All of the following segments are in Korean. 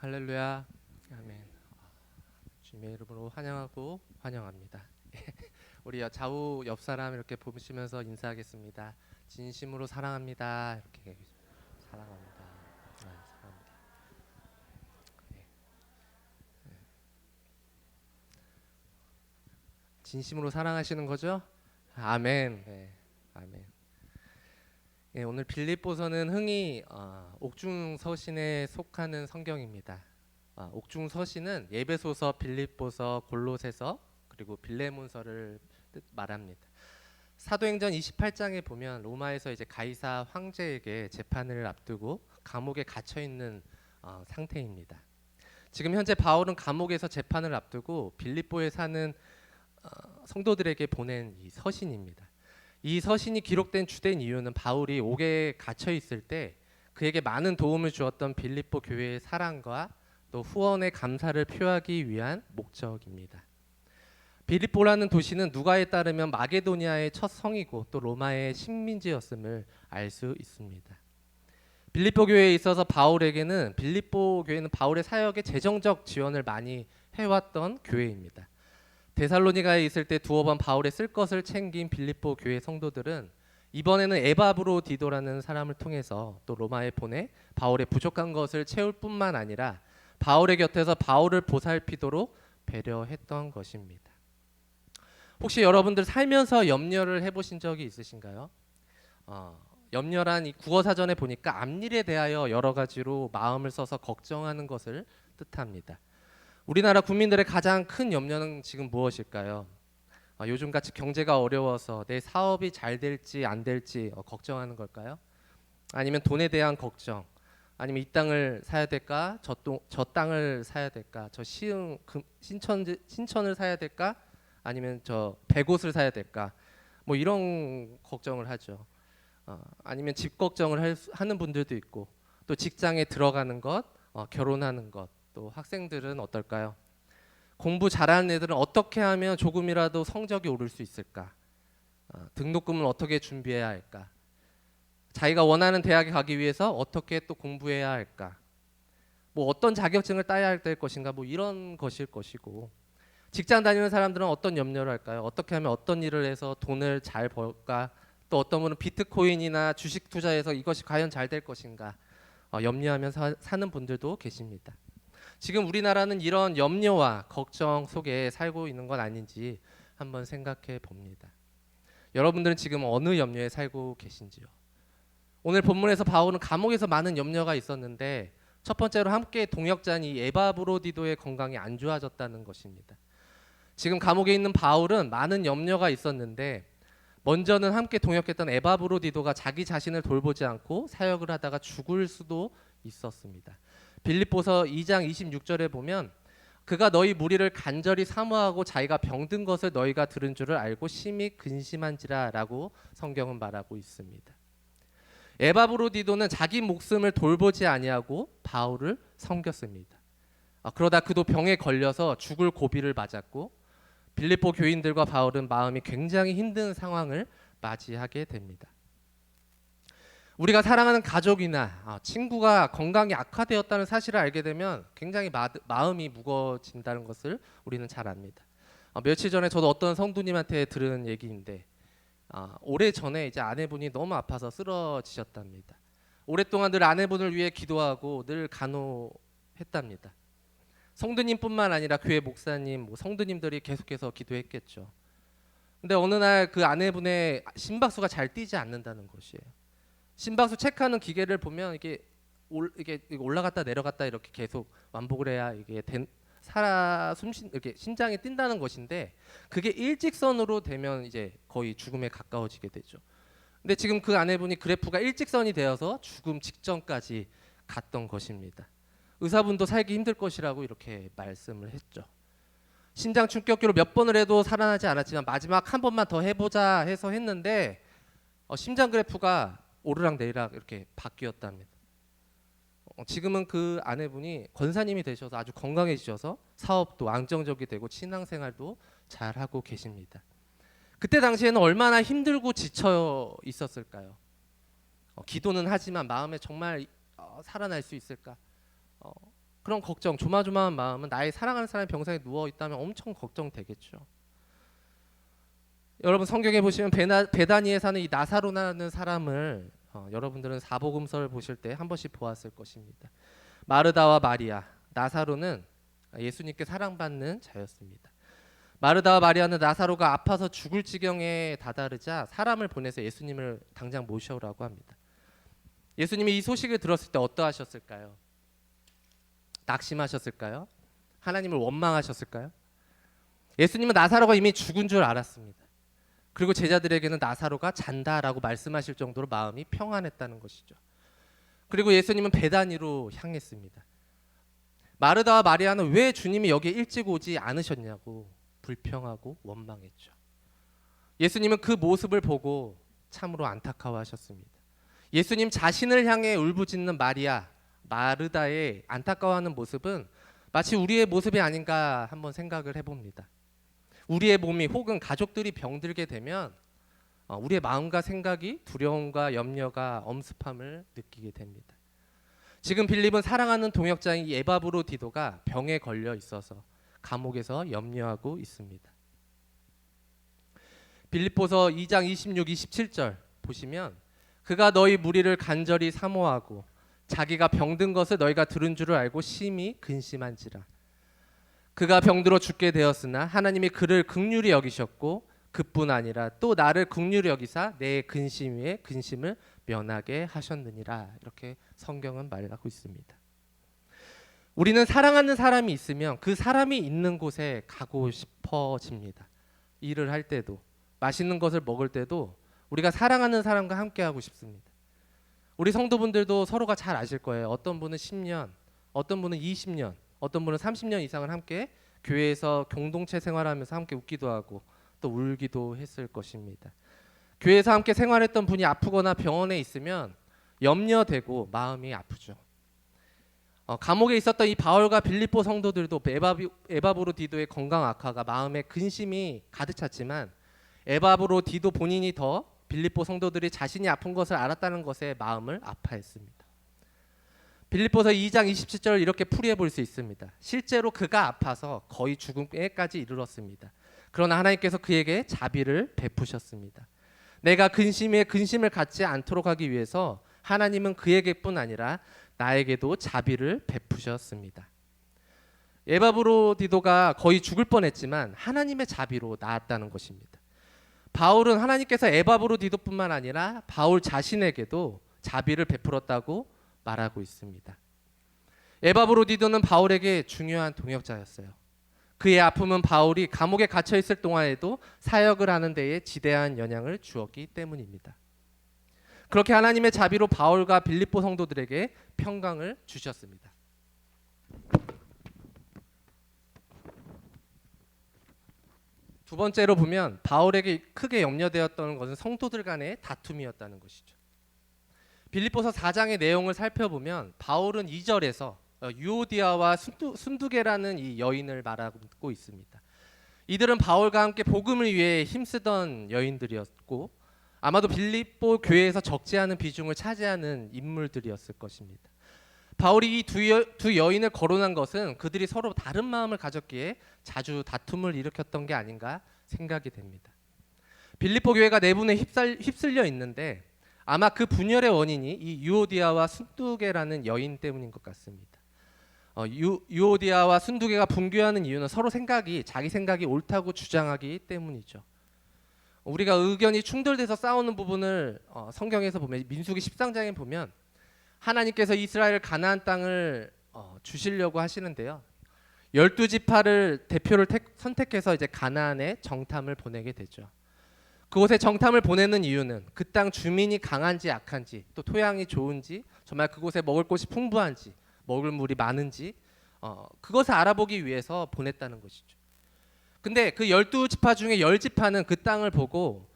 할렐루야. 아멘. 주님의 이름으로 환영하고 환영합니다. 우리 좌우 옆 사람 이렇게 보시면서 인사하겠습니다. 진심으로 사랑합니다. 이렇게 사랑합니다. 사랑합니다. 네. 진심으로 사랑하시는 거죠? 아멘. 네. 아멘. 예, 오늘 빌립보서는 흔히 옥중서신에 속하는 성경입니다. 옥중서신은 예배소서, 빌립보서, 골로새서 그리고 빌레몬서를 말합니다. 사도행전 28장에 보면 로마에서 이제 가이사 황제에게 재판을 앞두고 감옥에 갇혀 있는 상태입니다. 지금 현재 바울은 감옥에서 재판을 앞두고 빌립보에 사는 성도들에게 보낸 이 서신입니다. 이 서신이 기록된 주된 이유는 바울이 옥에 갇혀 있을 때 그에게 많은 도움을 주었던 빌립보 교회의 사랑과 또 후원의 감사를 표하기 위한 목적입니다. 빌립보라는 도시는 누가에 따르면 마게도니아의 첫 성이고 또 로마의 식민지였음을 알 수 있습니다. 빌립보 교회에 있어서 빌립보 교회는 바울의 사역에 재정적 지원을 많이 해왔던 교회입니다. 데살로니가에 있을 때 두어 번 바울의 쓸 것을 챙긴 빌립보 교회 성도들은 이번에는 에바브로디도라는 사람을 통해서 또 로마에 보내 바울의 부족한 것을 채울 뿐만 아니라 바울의 곁에서 바울을 보살피도록 배려했던 것입니다. 혹시 여러분들 살면서 염려를 해보신 적이 있으신가요? 염려란 이 국어사전에 보니까 앞일에 대하여 여러 가지로 마음을 써서 걱정하는 것을 뜻합니다. 우리나라 국민들의 가장 큰 염려는 지금 무엇일까요? 요즘같이 경제가 어려워서 내 사업이 잘 될지 안 될지 걱정하는 걸까요? 아니면 돈에 대한 걱정, 아니면 이 땅을 사야 될까, 저 땅을 사야 될까, 신천을 사야 될까, 아니면 저 100옷을 사야 될까, 뭐 이런 걱정을 하죠. 아니면 집 걱정을 하는 분들도 있고, 또 직장에 들어가는 것, 결혼하는 것. 또 학생들은 어떨까요? 공부 잘하는 애들은 어떻게 하면 조금이라도 성적이 오를 수 있을까? 등록금은 어떻게 준비해야 할까? 자기가 원하는 대학에 가기 위해서 어떻게 또 공부해야 할까? 뭐 어떤 자격증을 따야 될 것인가? 뭐 이런 것일 것이고, 직장 다니는 사람들은 어떤 염려를 할까요? 어떻게 하면 어떤 일을 해서 돈을 잘 벌까? 또 어떤 분은 비트코인이나 주식 투자해서 이것이 과연 잘 될 것인가? 염려하면서 사는 분들도 계십니다. 지금 우리나라는 이런 염려와 걱정 속에 살고 있는 건 아닌지 한번 생각해 봅니다. 여러분들은 지금 어느 염려에 살고 계신지요? 오늘 본문에서 바울은 감옥에서 많은 염려가 있었는데 첫 번째로 함께 동역자인 이 에바브로디도의 건강이 안 좋아졌다는 것입니다. 지금 감옥에 있는 바울은 많은 염려가 있었는데 먼저는 함께 동역했던 에바브로디도가 자기 자신을 돌보지 않고 사역을 하다가 죽을 수도 있었습니다. 빌립보서 2장 26절에 보면 그가 너희 무리를 간절히 사모하고 자기가 병든 것을 너희가 들은 줄을 알고 심히 근심한지라 라고 성경은 말하고 있습니다. 에바브로디도는 자기 목숨을 돌보지 아니하고 바울을 섬겼습니다. 그러다 그도 병에 걸려서 죽을 고비를 맞았고 빌립보 교인들과 바울은 마음이 굉장히 힘든 상황을 맞이하게 됩니다. 우리가 사랑하는 가족이나 친구가 건강이 악화되었다는 사실을 알게 되면 굉장히 마음이 무거워진다는 것을 우리는 잘 압니다. 며칠 전에 저도 어떤 성도님한테 들은 얘기인데 오래전에 이제 아내분이 너무 아파서 쓰러지셨답니다. 오랫동안 늘 아내분을 위해 기도하고 늘 간호했답니다. 성도님뿐만 아니라 교회 목사님, 성도님들이 계속해서 기도했겠죠. 근데 어느 날 그 아내분의 심박수가 잘 뛰지 않는다는 것이에요. 심박수 체크하는 기계를 보면 이게 올라갔다 내려갔다 이렇게 계속 반복을 해야 이게 이렇게 심장이 뛴다는 것인데 그게 일직선으로 되면 이제 거의 죽음에 가까워지게 되죠. 근데 지금 그 아내분이 그래프가 일직선이 되어서 죽음 직전까지 갔던 것입니다. 의사분도 살기 힘들 것이라고 이렇게 말씀을 했죠. 심장 충격기로 몇 번을 해도 살아나지 않았지만 마지막 한 번만 더 해보자 해서 했는데 심장 그래프가 오르락 내리락 이렇게 바뀌었답니다. 지금은 그 아내분이 권사님이 되셔서 아주 건강해지셔서 사업도 안정적이 되고 신앙생활도 잘하고 계십니다. 그때 당시에는 얼마나 힘들고 지쳐 있었을까요? 기도는 하지만 마음에 정말 살아날 수 있을까? 그런 걱정, 조마조마한 마음은 나의 사랑하는 사람이 병상에 누워 있다면 엄청 걱정되겠죠. 여러분 성경에 보시면 베다니에 사는 이 나사로라는 사람을 여러분들은 사복음서를 보실 때 한 번씩 보았을 것입니다. 마르다와 마리아, 나사로는 예수님께 사랑받는 자였습니다. 마르다와 마리아는 나사로가 아파서 죽을 지경에 다다르자 사람을 보내서 예수님을 당장 모셔오라고 합니다. 예수님이 이 소식을 들었을 때 어떠하셨을까요? 낙심하셨을까요? 하나님을 원망하셨을까요? 예수님은 나사로가 이미 죽은 줄 알았습니다. 그리고 제자들에게는 나사로가 잔다라고 말씀하실 정도로 마음이 평안했다는 것이죠. 그리고 예수님은 베다니로 향했습니다. 마르다와 마리아는 왜 주님이 여기에 일찍 오지 않으셨냐고 불평하고 원망했죠. 예수님은 그 모습을 보고 참으로 안타까워하셨습니다. 예수님 자신을 향해 울부짖는 마리아, 마르다의 안타까워하는 모습은 마치 우리의 모습이 아닌가 한번 생각을 해봅니다. 우리의 몸이 혹은 가족들이 병들게 되면 우리의 마음과 생각이 두려움과 염려가 엄습함을 느끼게 됩니다. 지금 빌립은 사랑하는 동역자인 에바브로디도가 병에 걸려 있어서 감옥에서 염려하고 있습니다. 빌립보서 2장 26, 27절 보시면 그가 너희 무리를 간절히 사모하고 자기가 병든 것을 너희가 들은 줄을 알고 심히 근심한지라. 그가 병들어 죽게 되었으나 하나님이 그를 긍휼히 여기셨고 그뿐 아니라 또 나를 긍휼히 여기사 내 근심 위에 근심을 면하게 하셨느니라. 이렇게 성경은 말하고 있습니다. 우리는 사랑하는 사람이 있으면 그 사람이 있는 곳에 가고 싶어집니다. 일을 할 때도 맛있는 것을 먹을 때도 우리가 사랑하는 사람과 함께 하고 싶습니다. 우리 성도분들도 서로가 잘 아실 거예요. 어떤 분은 10년, 어떤 분은 20년, 어떤 분은 30년 이상을 함께 교회에서 공동체 생활하면서 함께 웃기도 하고 또 울기도 했을 것입니다. 교회에서 함께 생활했던 분이 아프거나 병원에 있으면 염려되고 마음이 아프죠. 감옥에 있었던 이 바울과 빌립보 성도들도 에바브로디도의 건강 악화가 마음에 근심이 가득 찼지만 에바브로디도 본인이 더 빌립보 성도들이 자신이 아픈 것을 알았다는 것에 마음을 아파했습니다. 빌립보서 2장 27절을 이렇게 풀이해 볼 수 있습니다. 실제로 그가 아파서 거의 죽음에까지 이르렀습니다. 그러나 하나님께서 그에게 자비를 베푸셨습니다. 내가 근심에 근심을 갖지 않도록 하기 위해서 하나님은 그에게뿐 아니라 나에게도 자비를 베푸셨습니다. 에바브로디도가 거의 죽을 뻔했지만 하나님의 자비로 나았다는 것입니다. 바울은 하나님께서 에바브로디도뿐만 아니라 바울 자신에게도 자비를 베풀었다고 말하고 있습니다. 에바브로디도는 바울에게 중요한 동역자였어요. 그의 아픔은 바울이 감옥에 갇혀 있을 동안에도 사역을 하는 데에 지대한 영향을 주었기 때문입니다. 그렇게 하나님의 자비로 바울과 빌립보 성도들에게 평강을 주셨습니다. 두 번째로 보면 바울에게 크게 염려되었던 것은 성도들 간의 다툼이었다는 것이죠. 빌립보서 4장의 내용을 살펴보면 바울은 2절에서 유오디아와 순두계라는 이 여인을 말하고 있습니다. 이들은 바울과 함께 복음을 위해 힘쓰던 여인들이었고 아마도 빌립보 교회에서 적지 않은 비중을 차지하는 인물들이었을 것입니다. 바울이 이 두 여인을 거론한 것은 그들이 서로 다른 마음을 가졌기에 자주 다툼을 일으켰던 게 아닌가 생각이 됩니다. 빌립보 교회가 내분에 휩쓸려 있는데 아마 그 분열의 원인이 이 유오디아와 순두계라는 여인 때문인 것 같습니다. 유오디아와 순두계가 분교하는 이유는 서로 자기 생각이 옳다고 주장하기 때문이죠. 우리가 의견이 충돌돼서 싸우는 부분을 성경에서 보면 민수기 13장에 보면 하나님께서 이스라엘 가나안 땅을 주시려고 하시는데요. 12지파를 대표를 선택해서 이제 가나안에 정탐을 보내게 되죠. 그곳에 정탐을 보내는 이유는 그 땅 주민이 강한지 약한지 또 토양이 좋은지 정말 그곳에 먹을 것이 풍부한지 먹을 물이 많은지 그것을 알아보기 위해서 보냈다는 것이죠. 근데 그 12지파 중에 10지파는 그 땅을 보고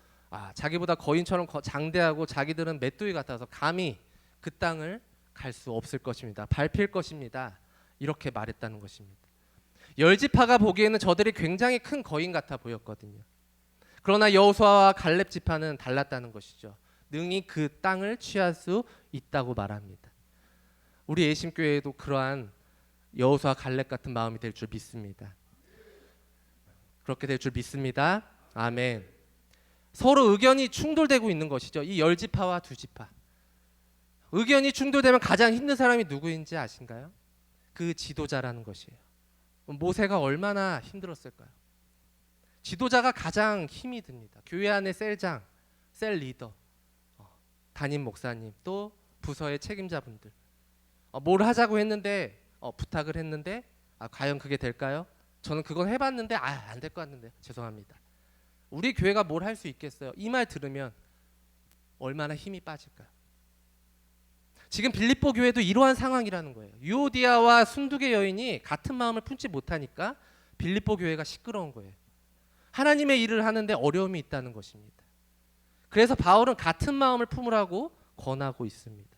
자기보다 거인처럼 장대하고 자기들은 맷돌이 같아서 감히 그 땅을 갈 수 없을 것입니다. 밟힐 것입니다. 이렇게 말했다는 것입니다. 10지파가 보기에는 저들이 굉장히 큰 거인 같아 보였거든요. 그러나 여호수아와 갈렙 지파는 달랐다는 것이죠. 능히 그 땅을 취할 수 있다고 말합니다. 우리 예심교회에도 그러한 여호수아 갈렙 같은 마음이 될 줄 믿습니다. 그렇게 될 줄 믿습니다. 아멘. 서로 의견이 충돌되고 있는 것이죠. 이 열 지파와 두 지파. 의견이 충돌되면 가장 힘든 사람이 누구인지 아신가요? 그 지도자라는 것이에요. 모세가 얼마나 힘들었을까요? 지도자가 가장 힘이 듭니다. 교회 안에 셀장, 셀 리더, 담임 목사님, 또 부서의 책임자분들. 뭘 하자고 했는데 부탁을 했는데 과연 그게 될까요? 저는 그건 해봤는데 안 될 것 같는데 죄송합니다. 우리 교회가 뭘 할 수 있겠어요? 이 말 들으면 얼마나 힘이 빠질까요? 지금 빌립보 교회도 이러한 상황이라는 거예요. 유오디아와 순두개 여인이 같은 마음을 품지 못하니까 빌립보 교회가 시끄러운 거예요. 하나님의 일을 하는데 어려움이 있다는 것입니다. 그래서 바울은 같은 마음을 품으라고 권하고 있습니다.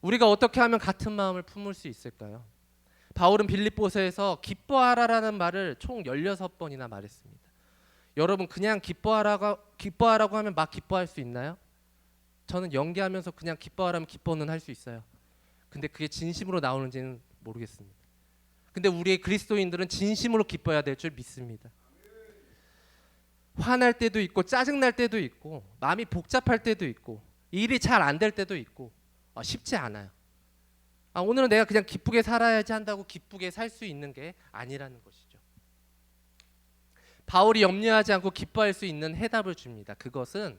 우리가 어떻게 하면 같은 마음을 품을 수 있을까요? 바울은 빌립보서에서 기뻐하라라는 말을 총 16번이나 말했습니다. 여러분 그냥 기뻐하라고 하면 막 기뻐할 수 있나요? 저는 연기하면서 그냥 기뻐하라면 기뻐는 할 수 있어요. 근데 그게 진심으로 나오는지는 모르겠습니다. 근데 우리의 그리스도인들은 진심으로 기뻐해야 될 줄 믿습니다. 화날 때도 있고 짜증날 때도 있고 마음이 복잡할 때도 있고 일이 잘 안 될 때도 있고 쉽지 않아요. 오늘은 내가 그냥 기쁘게 살아야지 한다고 기쁘게 살 수 있는 게 아니라는 것이죠. 바울이 염려하지 않고 기뻐할 수 있는 해답을 줍니다. 그것은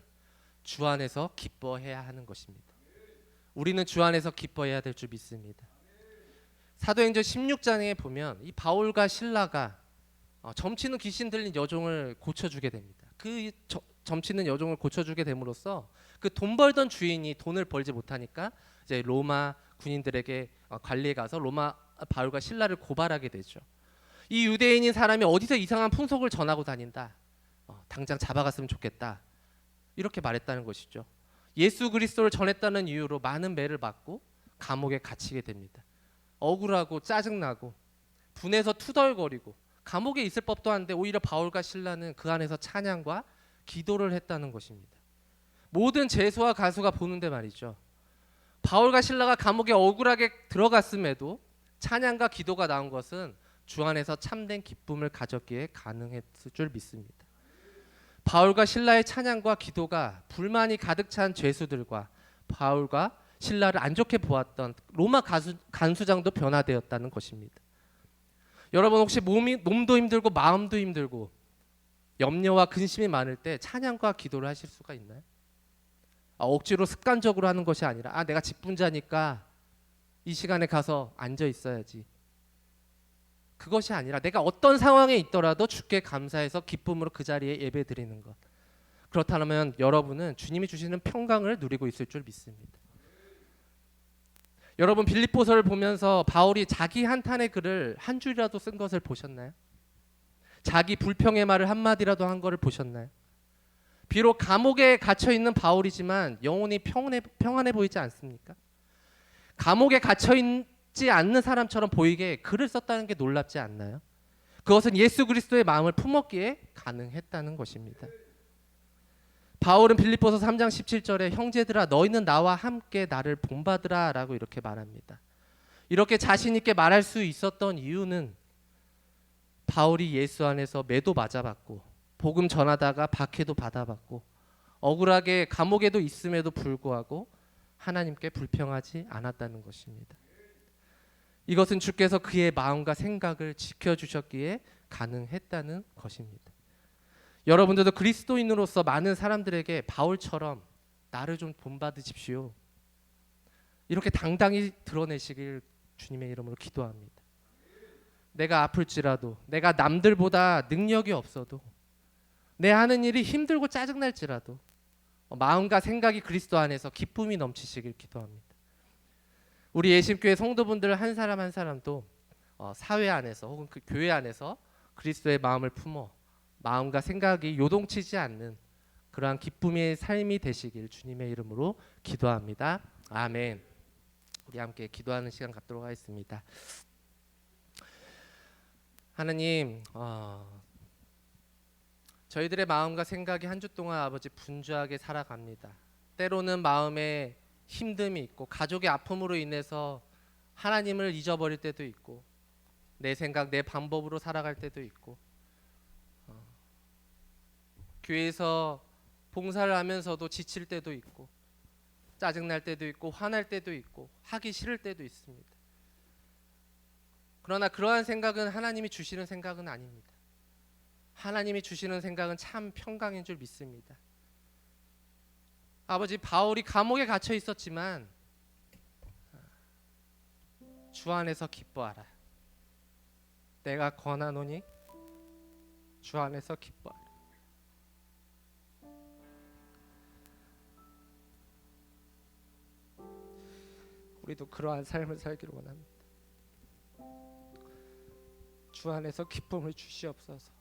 주 안에서 기뻐해야 하는 것입니다. 우리는 주 안에서 기뻐해야 될 줄 믿습니다. 사도행전 16장에 보면 이 바울과 실라가 점치는 귀신 들린 여종을 고쳐주게 됩니다. 그 점치는 여종을 고쳐주게 됨으로써 그 돈 벌던 주인이 돈을 벌지 못하니까 이제 로마 군인들에게 관리에 가서 로마 바울과 실라를 고발하게 되죠. 이 유대인인 사람이 어디서 이상한 풍속을 전하고 다닌다. 당장 잡아갔으면 좋겠다. 이렇게 말했다는 것이죠. 예수 그리스도를 전했다는 이유로 많은 매를 받고 감옥에 갇히게 됩니다. 억울하고 짜증나고 분해서 투덜거리고 감옥에 있을 법도 한데 오히려 바울과 실라는 그 안에서 찬양과 기도를 했다는 것입니다. 모든 제수와 가수가 보는데 말이죠. 바울과 실라가 감옥에 억울하게 들어갔음에도 찬양과 기도가 나온 것은 주 안에서 참된 기쁨을 가졌기에 가능했을 줄 믿습니다. 바울과 신라의 찬양과 기도가 불만이 가득 찬 죄수들과 바울과 신라를 안 좋게 보았던 로마 간수장도 변화되었다는 것입니다. 여러분 혹시 몸도 힘들고 마음도 힘들고 염려와 근심이 많을 때 찬양과 기도를 하실 수가 있나요? 억지로 습관적으로 하는 것이 아니라 내가 직분자니까 이 시간에 가서 앉아 있어야지. 그것이 아니라 내가 어떤 상황에 있더라도 주께 감사해서 기쁨으로 그 자리에 예배 드리는 것. 그렇다면 여러분은 주님이 주시는 평강을 누리고 있을 줄 믿습니다. 여러분 빌립보서를 보면서 바울이 자기 한탄의 글을 한 줄이라도 쓴 것을 보셨나요? 자기 불평의 말을 한마디라도 한 것을 보셨나요? 비록 감옥에 갇혀 있는 바울이지만 영혼이 평안해 보이지 않습니까? 감옥에 갇혀 있지 않는 사람처럼 보이게 글을 썼다는 게 놀랍지 않나요? 그것은 예수 그리스도의 마음을 품었기에 가능했다는 것입니다. 바울은 빌립보서 3장 17절에 형제들아 너희는 나와 함께 나를 본받으라 라고 이렇게 말합니다. 이렇게 자신 있게 말할 수 있었던 이유는 바울이 예수 안에서 매도 맞아봤고 복음 전하다가 박해도 받아봤고 억울하게 감옥에도 있음에도 불구하고 하나님께 불평하지 않았다는 것입니다. 이것은 주께서 그의 마음과 생각을 지켜주셨기에 가능했다는 것입니다. 여러분들도 그리스도인으로서 많은 사람들에게 바울처럼 나를 좀 본받으십시오. 이렇게 당당히 드러내시길 주님의 이름으로 기도합니다. 내가 아플지라도 내가 남들보다 능력이 없어도 내 하는 일이 힘들고 짜증날지라도 마음과 생각이 그리스도 안에서 기쁨이 넘치시길 기도합니다. 우리 예심교회 성도분들 한 사람 한 사람도 사회 안에서 혹은 그 교회 안에서 그리스도의 마음을 품어 마음과 생각이 요동치지 않는 그러한 기쁨의 삶이 되시길 주님의 이름으로 기도합니다. 아멘. 우리 함께 기도하는 시간 갖도록 하겠습니다. 하나님, 저희들의 마음과 생각이 한 주 동안 아버지 분주하게 살아갑니다. 때로는 마음에 힘듦이 있고 가족의 아픔으로 인해서 하나님을 잊어버릴 때도 있고, 내 생각, 내 방법으로 살아갈 때도 있고, 교회에서 봉사를 하면서도 지칠 때도 있고, 짜증날 때도 있고, 화날 때도 있고, 하기 싫을 때도 있습니다. 그러나 그러한 생각은 하나님이 주시는 생각은 아닙니다. 하나님이 주시는 생각은 참 평강인 줄 믿습니다. 아버지, 바울이 감옥에 갇혀 있었지만 주 안에서 기뻐하라. 내가 권하노니 주 안에서 기뻐하라. 우리도 그러한 삶을 살기를 원합니다. 주 안에서 기쁨을 주시옵소서.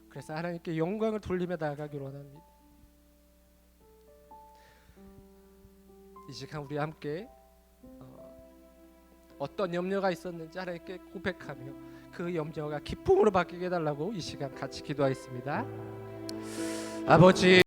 그래서 하나님께 영광을 돌리며 나아가기를 원합니다. 이 시간 우리 함께 어떤 염려가 있었는지 하나님께 고백하며 그 염려가 기쁨으로 바뀌게 해달라고 이 시간 같이 기도하겠습니다. 아버지,